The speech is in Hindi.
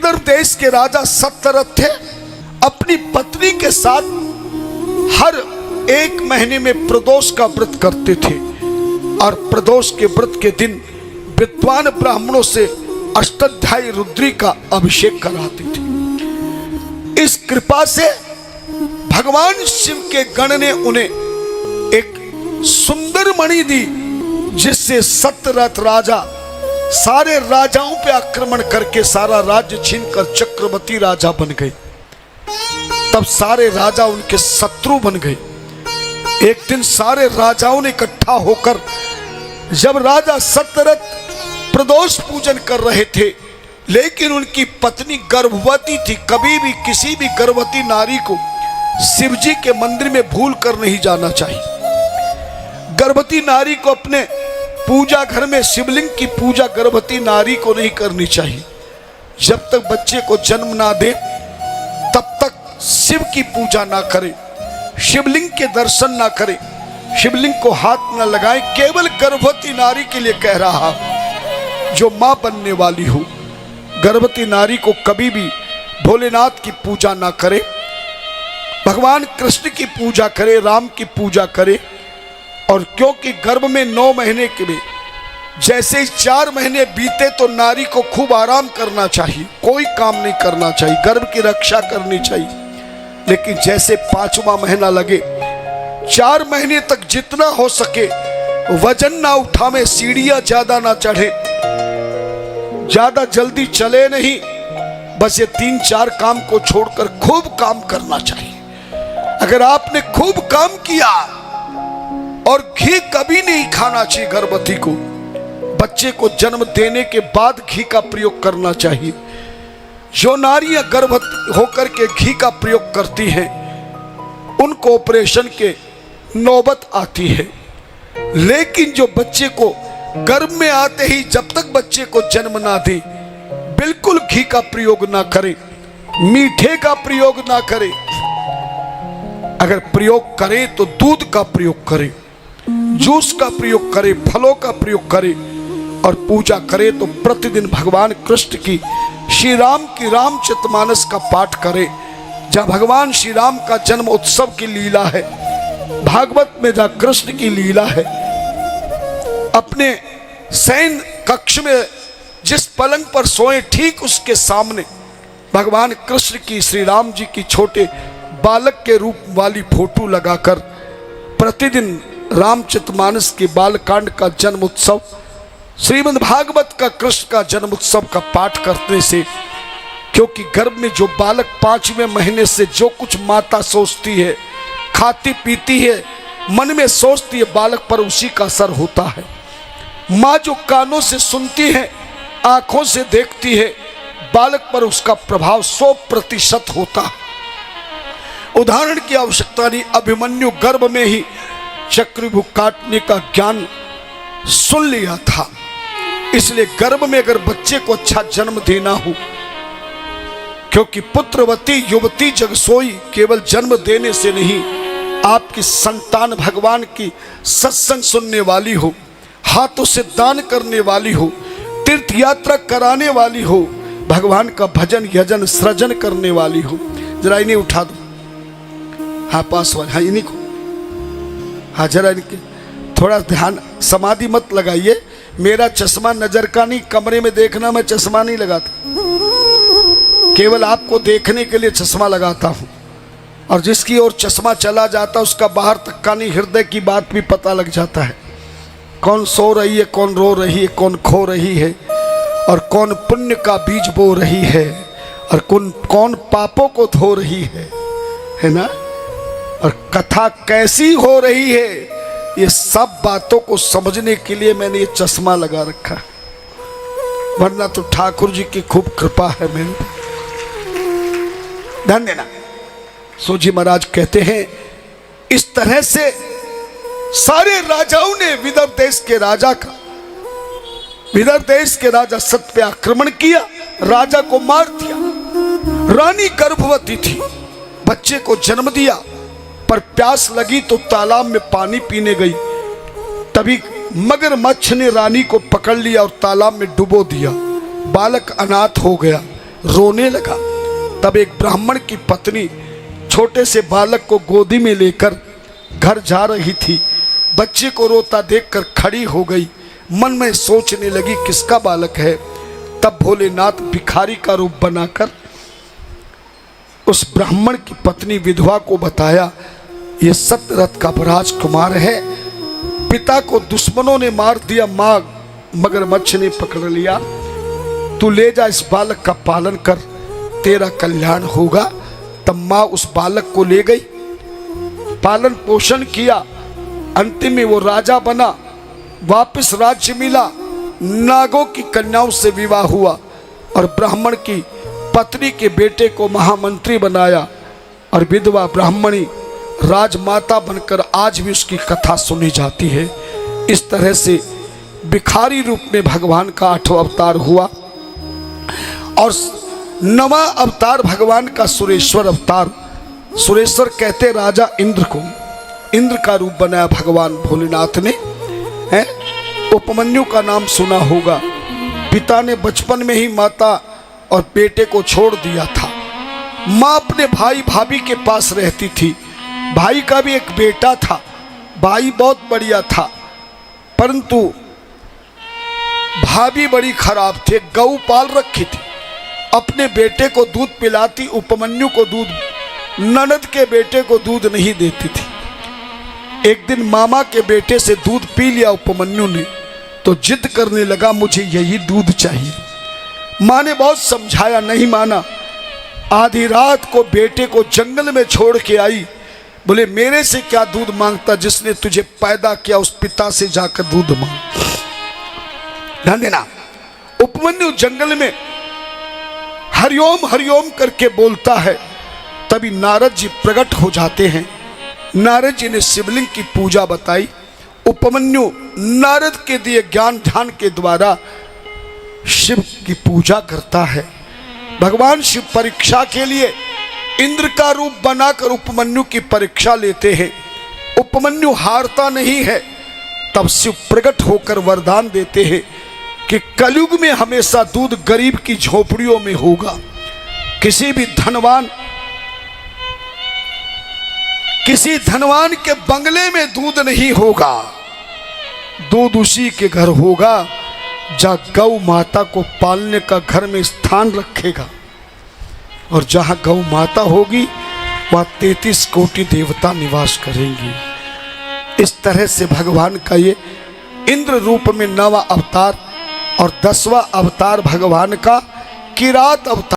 विदर्भ देश के राजा सत्यरथ थे। अपनी पत्नी के साथ हर 1 महीने में प्रदोष का व्रत करते थे और प्रदोष के व्रत के दिन विद्वान ब्राह्मणों से अष्टाध्यायी रुद्री का अभिषेक कराते थे। इस कृपा से भगवान शिव के गण ने उन्हें एक सुंदर मणि दी, जिससे सत्यरथ राजा सारे राजाओं पे आक्रमण करके सारा राज्य छीनकर चक्रवर्ती राजा बन गए। तब सारे राजा उनके शत्रु बन गए। एक दिन सारे राजाओं ने इकट्ठा होकर, जब राजा सत्यरथ प्रदोष पूजन कर रहे थे, लेकिन उनकी पत्नी गर्भवती थी। कभी भी किसी भी गर्भवती नारी को शिवजी के मंदिर में भूल कर नहीं जाना चाहिए। गर्भवती नारी को अपने पूजा घर में शिवलिंग की पूजा गर्भवती नारी को नहीं करनी चाहिए। जब तक बच्चे को जन्म ना दे तब तक शिव की पूजा ना करे, शिवलिंग के दर्शन ना करे, शिवलिंग को हाथ न लगाए। केवल गर्भवती नारी के लिए कह रहा, जो मां बनने वाली हो, गर्भवती नारी को कभी भी भोलेनाथ की पूजा ना करे, भगवान कृष्ण की पूजा करे, राम की पूजा करे। और क्योंकि गर्भ में 9 महीने के में जैसे ही 4 महीने बीते तो नारी को खूब आराम करना चाहिए, कोई काम नहीं करना चाहिए, गर्भ की रक्षा करनी चाहिए। लेकिन जैसे 5वां महीना लगे, 4 महीने तक जितना हो सके वजन ना उठावे, सीढ़ियां ज्यादा ना चढ़े, ज्यादा जल्दी चले नहीं, बस ये 3-4 काम को छोड़कर खूब काम करना चाहिए। अगर आपने खूब काम किया, और घी कभी नहीं खाना चाहिए गर्भवती को, बच्चे को जन्म देने के बाद घी का प्रयोग करना चाहिए। जो नारियां गर्भवती होकर के घी का प्रयोग करती हैं, उनको ऑपरेशन के नौबत आती है। लेकिन जो बच्चे को गर्भ में आते ही जब तक बच्चे को जन्म ना दे, बिल्कुल घी का प्रयोग ना करें, मीठे का प्रयोग ना करें। अगर प्रयोग करें तो दूध का प्रयोग करें, जूस का प्रयोग करें, फलों का प्रयोग करें। और पूजा करें तो प्रतिदिन भगवान कृष्ण की, श्री राम की रामचरितमानस का पाठ करें। जहाँ भगवान श्री राम का जन्म उत्सव की लीला है, भागवत में जहाँ कृष्ण की लीला है, अपने शयन कक्ष में जिस पलंग पर सोए ठीक उसके सामने भगवान कृष्ण की, श्री राम जी की छोटे बालक के रूप वाली फोटो लगाकर प्रतिदिन रामचरितमानस के बालकांड का जन्म उत्सव, श्रीमद् भागवत का कृष्ण का जन्म उत्सव का पाठ करने से, क्योंकि गर्भ में जो बालक 5वें महीने से जो कुछ माता सोचती है, खाती पीती है, मन में सोचती है, बालक पर उसी का असर होता है। माँ जो कानों से सुनती है, आंखों से देखती है, बालक पर उसका प्रभाव 100% होता है। उदाहरण की आवश्यकता नहीं, अभिमन्यु गर्भ में ही चक्रव्यूह काटने का ज्ञान सुन लिया था। इसलिए गर्भ में अगर बच्चे को अच्छा जन्म देना हो, क्योंकि पुत्रवती युवती जग सोई, केवल जन्म देने से नहीं, आपकी संतान भगवान की सत्संग सुनने वाली हो, हाथों से दान करने वाली हो, तीर्थ यात्रा कराने वाली हो, भगवान का भजन यजन सृजन करने वाली हो। जरा इन्हें उठा दो, हाँ पास वाले, हाँ इन्हीं को, हाँ जरा इनके थोड़ा ध्यान, समाधि मत लगाइए। मेरा चश्मा नजर का नहीं, कमरे में देखना मैं चश्मा नहीं लगाता, केवल आपको देखने के लिए चश्मा लगाता हूँ। और जिसकी ओर चश्मा चला जाता उसका बाहर तक का नहीं, हृदय की बात भी पता लग जाता है। कौन सो रही है, कौन रो रही है, कौन खो रही है, और कौन पुण्य का बीज बो रही है, और कौन पापों को धो रही है ना। और कथा कैसी हो रही है, ये सब बातों को समझने के लिए मैंने ये चश्मा लगा रखा है, वरना तो ठाकुर जी की खूब कृपा है मेरे पे। ध्यान देना। सोजी महाराज कहते हैं, इस तरह से सारे राजाओं ने विदर्भ देश के राजा का, विदर्भ देश के राजा सत्य पे आक्रमण किया, राजा को मार दिया। रानी गर्भवती थी, बच्चे को जन्म दिया, पर प्यास लगी तो तालाब में पानी पीने गई। तभी मगरमच्छ ने रानी को पकड़ लिया और तालाब में डुबो दिया। बालक अनाथ हो गया। रोने लगा। तब एक ब्राह्मण की पत्नी छोटे से बालक को गोदी में लेकर घर जा रही थी। बच्चे को रोता देखकर खड़ी हो गई, मन में सोचने लगी किसका बालक है। तब भोलेनाथ भिखारी का रूप बनाकर उस ब्राह्मण की पत्नी विधवा को बताया, ये सत्यरथ का राजकुमार है। पिता को दुश्मनों ने मार दिया, मां मगरमच्छ ने पकड़ लिया। तू ले जा, इस बालक का पालन कर, तेरा कल्याण होगा। तब मां उस बालक को ले गई, पालन पोषण किया। अंतिम में वो राजा बना, वापस राज्य मिला, नागों की कन्याओं से विवाह हुआ और ब्राह्मण की पत्नी के बेटे को महामंत्री बनाया और विधवा ब्राह्मणी राजमाता बनकर आज भी उसकी कथा सुनी जाती है। इस तरह से भिखारी रूप में भगवान का 8वां अवतार हुआ और 9वां अवतार भगवान का सुरेश्वर अवतार। सुरेश्वर कहते राजा इंद्र को, इंद्र का रूप बनाया भगवान भोलेनाथ ने, है। उपमन्यु का नाम सुना होगा। पिता ने बचपन में ही माता और बेटे को छोड़ दिया था। माँ अपने भाई भाभी के पास रहती थी। भाई का भी एक बेटा था, भाई बहुत बढ़िया था, परंतु भाभी बड़ी खराब थी। गऊ पाल रखी थी, अपने बेटे को दूध पिलाती, उपमन्यु को दूध, ननद के बेटे को दूध नहीं देती थी। एक दिन मामा के बेटे से दूध पी लिया उपमन्यु ने, तो जिद करने लगा मुझे यही दूध चाहिए। माँ ने बहुत समझाया, नहीं माना। आधी रात को बेटे को जंगल में छोड़ के आई, बोले मेरे से क्या दूध मांगता, जिसने तुझे पैदा किया उस पिता से जाकर दूध मांग। ध्यान देना, उपमन्यु जंगल में हरिओम हरिओम करके बोलता है। तभी नारद जी प्रकट हो जाते हैं। नारद जी ने शिवलिंग की पूजा बताई। उपमन्यु नारद के दिए ज्ञान ध्यान के द्वारा शिव की पूजा करता है। भगवान शिव परीक्षा के लिए इंद्र का रूप बनाकर उपमन्यु की परीक्षा लेते हैं। उपमन्यु हारता नहीं है। तब शिव प्रकट होकर वरदान देते हैं कि कलयुग में हमेशा दूध गरीब की झोपड़ियों में होगा। किसी धनवान के बंगले में दूध नहीं होगा। दूध उसी के घर होगा जहाँ गौ माता को पालने का घर में स्थान रखेगा, और जहाँ गौ माता होगी वहाँ 33 कोटि देवता निवास करेंगे। इस तरह से भगवान का ये इंद्र रूप में 9वां अवतार और 10वां अवतार भगवान का किरात अवतार।